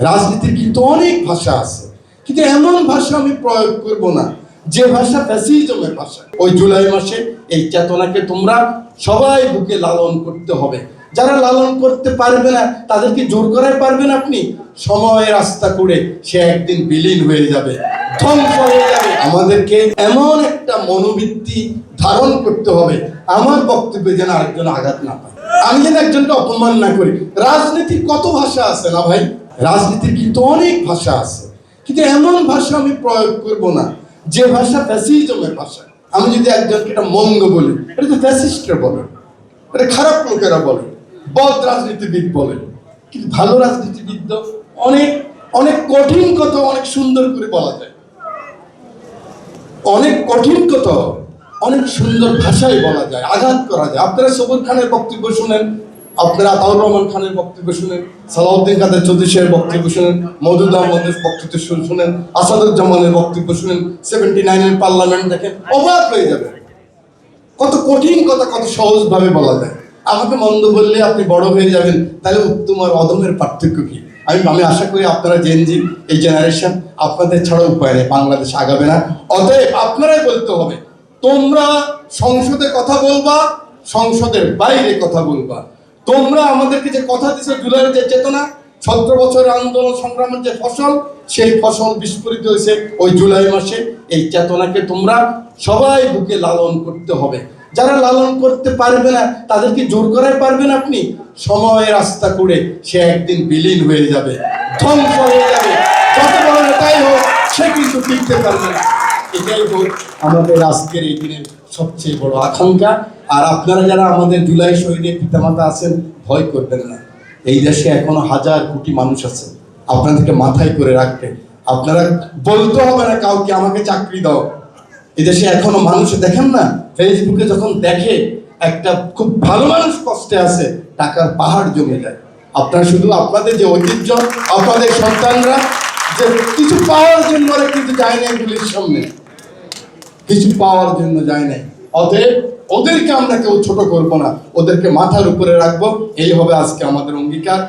রাজনীতির কিন্তু অনেক ভাষা আছে, কিন্তু এমন ভাষা আমি প্রয়োগ করব না যে ভাষা ফ্যাসিজমের ভাষা। ওই জুলাই মাসে এই চেতনাকে তোমরা সবাই বুকে লালন করতে হবে। যারা লালন করতে পারবে না তাদেরকে জোর করাই পারবেন আপনি? সময়ের রাস্তা করে সে একদিন বিলীন হয়ে যাবে, ধ্বংস হয়ে যাবে। আমাদেরকে এমন একটা মনোবৃত্তি ধারণ করতে হবে, আমার বক্তব্যে যেন আরেকজন আঘাত না পায়, আমি যেন একজনকে অপমান না করি। রাজনীতির কত ভাষা আছে না ভাই, রাজনীতির কিন্তু অনেক ভাষা আছে, কিন্তু এমন ভাষা আমি প্রয়োগ করব না যে ভাষা ফ্যাসিজমের ভাষা। আমি যদি একজনকে এটা মন্দ বলি, এটা তো ফ্যাসিস্টরা বলে, এটা খারাপ লোকেরা বলে, বদ রাজনীতিবিদ বলে। কিন্তু ভালো রাজনীতিবিদ অনেক অনেক কঠিন কথা অনেক সুন্দর করে বলা যায়, অনেক কঠিন কথা অনেক সুন্দর ভাষায় বলা যায়, আঘাত করা যায়। আপনারা সবুর খানের বক্তব্য শুনেন, আপনারা আতাউর রহমান খানের বক্তব্য শুনেন, সালাউদ্দিন কাদের চৌধুরী সাহেবের বক্তব্য শুনেন, মওদুদ আহমদের বক্তব্য শুনেন, আসাদুজ্জামানের বক্তব্য শুনেন, 79-এর পার্লামেন্ট দেখেন, অবাক হয়ে যাবেন কত কঠিন কথা কত সহজভাবে বলা যায়। আমাকে মন্দ বললে আপনি বড় হয়ে যাবেন, তাহলে উত্তম আর অদমের পার্থক্য কি? আমি আশা করি আপনারা জেনজি এই জেনারেশন, আপনাদের ছাড়া উপায় নেই, বাংলাদেশ আগাবে না। অতএব আপনারাই বলতে হবে, তোমরা সংসদে কথা বলবা, সংসদের বাইরে কথা বলবা। তোমরা আমাদেরকে যে কথা দিছো, জুলাইয়ের যে চেতনা, 17 বছরের আন্দোলন সংগ্রামের যে ফসল, সেই ফসল বিস্ফোরিত হয়েছে ওই জুলাই মাসে। এই চেতনাকে তোমরা সবাই বুকে লালন করতে হবে। যারা লালন করতে পারবে না তাদেরকে জোর করাই পারবেন আপনি? সময়ের রাস্তা করে সে একদিন বিলীন হয়ে যাবে, ধ্বংস হয়ে যাবে। যত বড় নেতাই হোক, সে কিন্তু টিকতে পারবে না। এটাই হোক আমাদের আজকের এই দিনের সবচেয়ে বড় আকাঙ্ক্ষা। আর আপনারা যারা আমাদের জুলাই শহীদের পিতামাতা আছেন, ভয় করবেন না। এই দেশে এখনো হাজার কোটি মানুষ আছে, আপনাদেরকে মাথায় করে রাখতে। আপনারা বলতে হবে না কাউকে আমাকে চাকরি দাও। এদেশে এখনো মানুষ দেখেন না, ফেসবুকে যখন দেখে একটা খুব ভালো মানুষ কষ্টে আছে, টাকার পাহাড় জমে যায়। আপনারা শুধু আপনাদের যে ঐতিহ্য, আপনাদের সন্তানরা যে কিছু পাওয়ার জন্য ওরা কিন্তু যায় নাই পুলিশ সামনে, কিছু পাওয়ার জন্য যায় নাই। অতএব ওদেরকে আমরা কেউ ছোট করবো না, ওদেরকে মাথার উপরে রাখবো। এই হবে আজকে আমাদের অঙ্গীকার।